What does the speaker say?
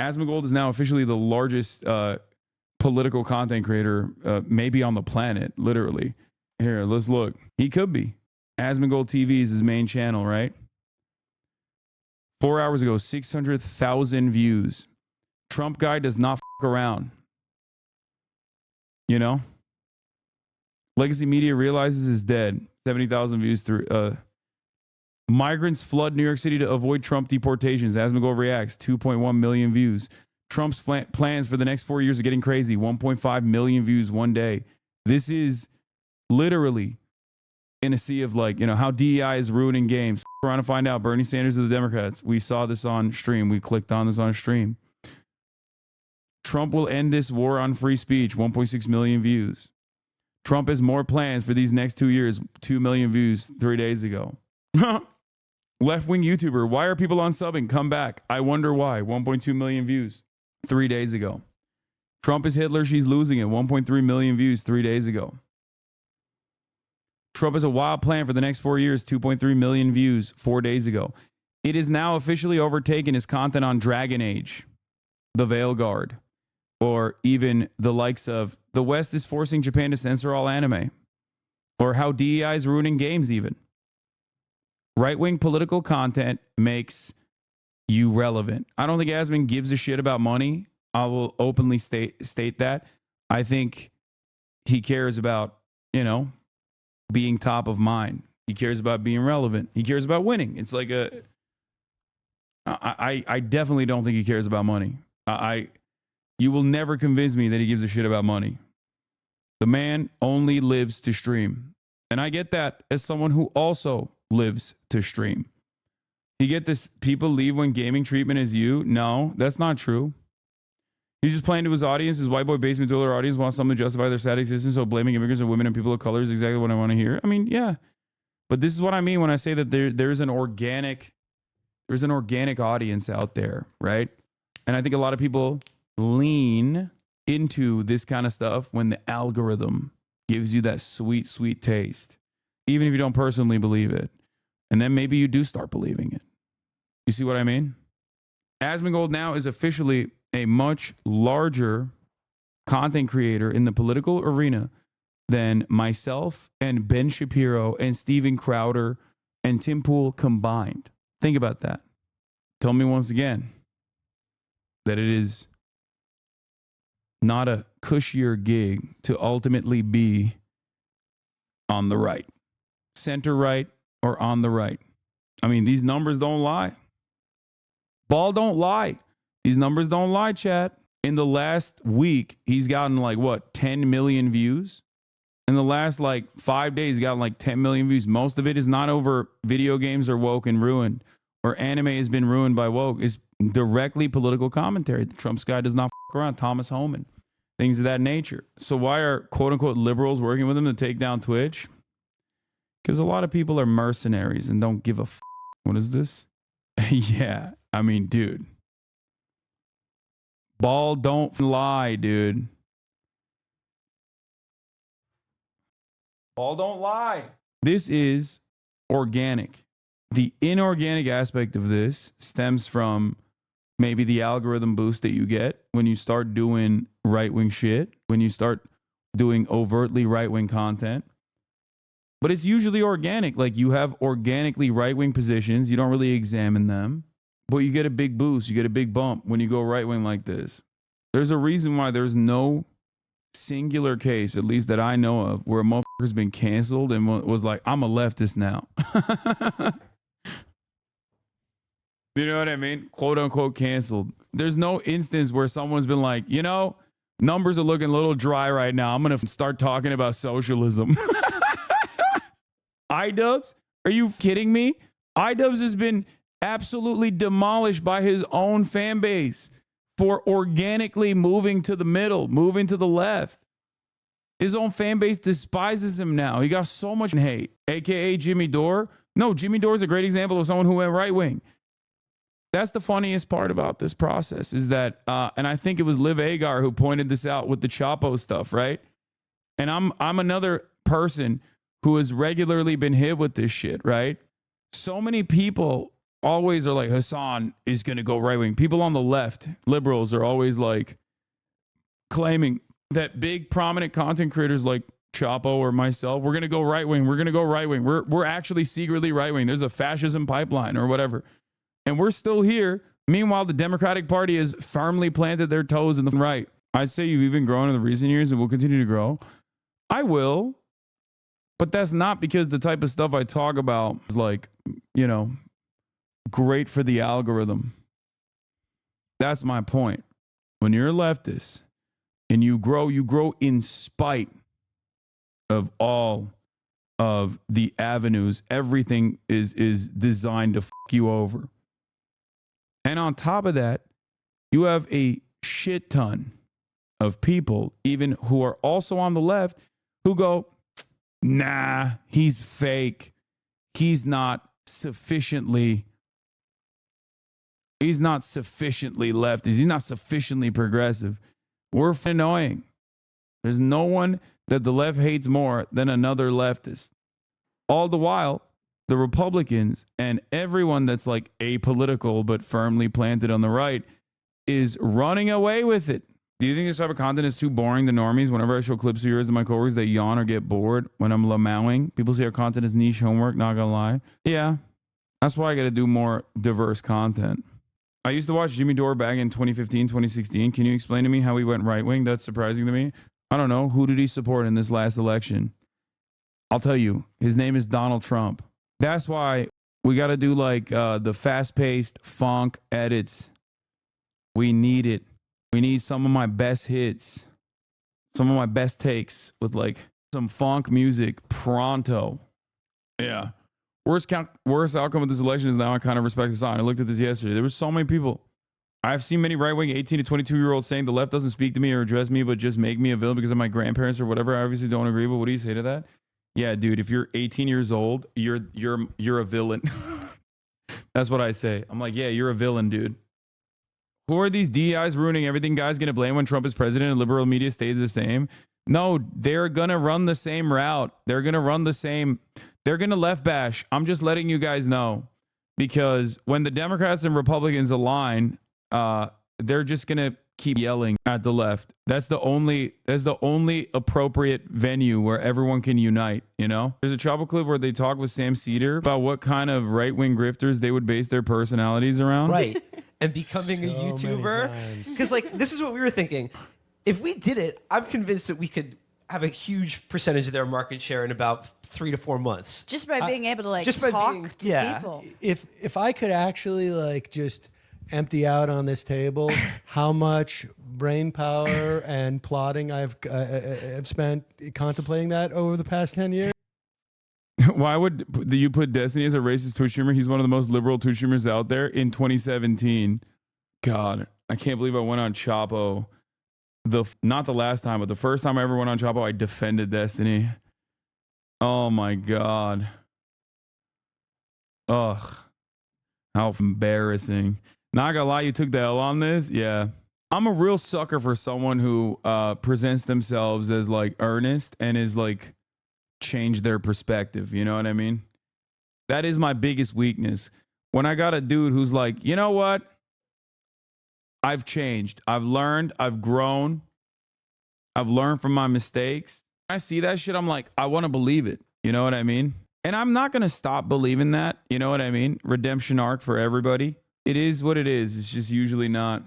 Asmongold is now officially the largest political content creator maybe on the planet, literally. Here, let's look. He could be. Asmongold TV is his main channel, right? 4 hours ago, 600,000 views. Trump guy does not f around. You know? Legacy Media realizes is dead. 70,000 views through. Migrants flood New York City to avoid Trump deportations. Asmongold reacts. 2.1 million views. Trump's plans for the next 4 years are getting crazy. 1.5 million views one day. This is literally in a sea of like, you know, how DEI is ruining games. We're trying to find out. Bernie Sanders of the Democrats. We saw this on stream. We clicked on this on stream. Trump will end this war on free speech. 1.6 million views. Trump has more plans for these next 2 years. 2 million views 3 days ago. Left-wing YouTuber. Why are people unsubbing? Come back. I wonder why. 1.2 million views 3 days ago. Trump is Hitler. She's losing it. 1.3 million views 3 days ago. Trump has a wild plan for the next 4 years. 2.3 million views 4 days ago. It is now officially overtaken his content on Dragon Age, The Veil Guard, or even the likes of the West is forcing Japan to censor all anime, or how DEI is ruining games even. Right-wing political content makes you relevant. I don't think Asmon gives a shit about money. I will openly state that. I think he cares about, you know, being top of mind. He cares about being relevant. He cares about winning. It's like I definitely don't think he cares about money. You will never convince me that he gives a shit about money. The man only lives to stream. And I get that as someone who also lives to stream. You get this, people leave when gaming treatment is you. No, that's not true. He's just playing to his audience. His white boy basement dweller audience wants something to justify their sad existence, so blaming immigrants and women and people of color is exactly what I want to hear. I mean, yeah. But this is what I mean when I say that there's an organic audience out there, right? And I think a lot of people lean into this kind of stuff when the algorithm gives you that sweet, sweet taste, even if you don't personally believe it. And then maybe you do start believing it. You see what I mean? Asmongold now is officially a much larger content creator in the political arena than myself and Ben Shapiro and Steven Crowder and Tim Pool combined. Think about that. Tell me once again that it is not a cushier gig to ultimately be on the right, center right, or on the right. I mean, these numbers don't lie. Ball don't lie. These numbers don't lie, chat. In the last week, he's gotten like, what, 10 million views? In the last like 5 days, he's gotten like 10 million views. Most of it is not over video games are woke and ruined, or anime has been ruined by woke. It's directly political commentary. The Trump guy does not f around. Thomas Homan, things of that nature. So why are quote unquote liberals working with him to take down Twitch? Because a lot of people are mercenaries and don't give a f. What is this? Yeah, I mean, dude. Ball don't lie, dude. Ball don't lie. This is organic. The inorganic aspect of this stems from maybe the algorithm boost that you get when you start doing right-wing shit, when you start doing overtly right-wing content. But it's usually organic. Like you have organically right-wing positions. You don't really examine them, but you get a big boost. You get a big bump when you go right-wing like this. There's a reason why there's no singular case, at least that I know of, where a motherfucker's been canceled and was like, I'm a leftist now. You know what I mean? Quote unquote canceled. There's no instance where someone's been like, you know, numbers are looking a little dry right now. I'm going to start talking about socialism. iDubbbz? Are you kidding me? iDubbbz has been absolutely demolished by his own fan base for organically moving to the middle, moving to the left. His own fan base despises him now. He got so much hate, aka Jimmy Dore. No, Jimmy Dore is a great example of someone who went right wing. That's the funniest part about this process is that, and I think it was Liv Agar who pointed this out with the Chapo stuff, right? And I'm another person who has regularly been hit with this shit, right? So many people always are like, Hasan is going to go right wing. People on the left, liberals, are always like claiming that big prominent content creators like Chapo or myself, we're going to go right wing. We're going to go right wing. We're actually secretly right wing. There's a fascism pipeline or whatever. And we're still here. Meanwhile, the Democratic Party has firmly planted their toes in the right. I'd say you've even grown in the recent years and will continue to grow. I will. But that's not because the type of stuff I talk about is like, you know, great for the algorithm. That's my point. When you're a leftist and you grow in spite of all of the avenues. Everything is designed to fuck you over. And on top of that, you have a shit ton of people, even who are also on the left, who go, nah, he's fake. He's not sufficiently leftist. He's not sufficiently progressive. We're annoying. There's no one that the left hates more than another leftist. All the while, the Republicans and everyone that's like apolitical but firmly planted on the right is running away with it. Do you think this type of content is too boring to normies? Whenever I show clips of yours and my coworkers, they yawn or get bored when I'm lamowing. People say our content is niche homework, not gonna lie. Yeah, that's why I gotta do more diverse content. I used to watch Jimmy Dore back in 2015, 2016. Can you explain to me how he went right wing? That's surprising to me. I don't know. Who did he support in this last election? I'll tell you. His name is Donald Trump. That's why we got to do like the fast-paced funk edits. We need it. We need some of my best hits, some of my best takes with like some funk music pronto. Yeah. Worst outcome of this election is now I kind of respect Hasan. I looked at this yesterday. There were so many people. I've seen many right-wing 18 to 22-year-olds saying the left doesn't speak to me or address me, but just make me a villain because of my grandparents or whatever. I obviously don't agree, but what do you say to that? Yeah, dude, if you're 18 years old, you're a villain. That's what I say. I'm like, yeah, you're a villain, dude. Who are these DEIs ruining everything guys going to blame when Trump is president and liberal media stays the same? No, they're going to run the same route. They're going to run the same. They're going to left bash. I'm just letting you guys know, because when the Democrats and Republicans align, they're just going to keep yelling at the left. That's the only appropriate venue where everyone can unite, you know? There's a travel clip where they talk with Sam Cedar about what kind of right-wing grifters they would base their personalities around. Right. And becoming a YouTuber. Because like, this is what we were thinking. If we did it, I'm convinced that we could have a huge percentage of their market share in about 3 to 4 months. Just by being able to like talk to people. If I could actually like just empty out on this table how much brain power and plotting I've spent contemplating that over the past 10 years. Why would you put Destiny as a racist Twitch streamer? He's one of the most liberal Twitch streamers out there in 2017. God, I can't believe I went on Chapo. Not the last time, but the first time I ever went on Chapo, I defended Destiny. Oh my God. Ugh. How embarrassing. Not gonna lie, you took the L on this? Yeah. I'm a real sucker for someone who presents themselves as like earnest and is like change their perspective. You know what I mean? That is my biggest weakness. When I got a dude who's like, you know what? I've changed. I've learned. I've grown. I've learned from my mistakes. I see that shit. I'm like, I want to believe it. You know what I mean? And I'm not going to stop believing that. You know what I mean? Redemption arc for everybody. It is what it is. It's just usually not.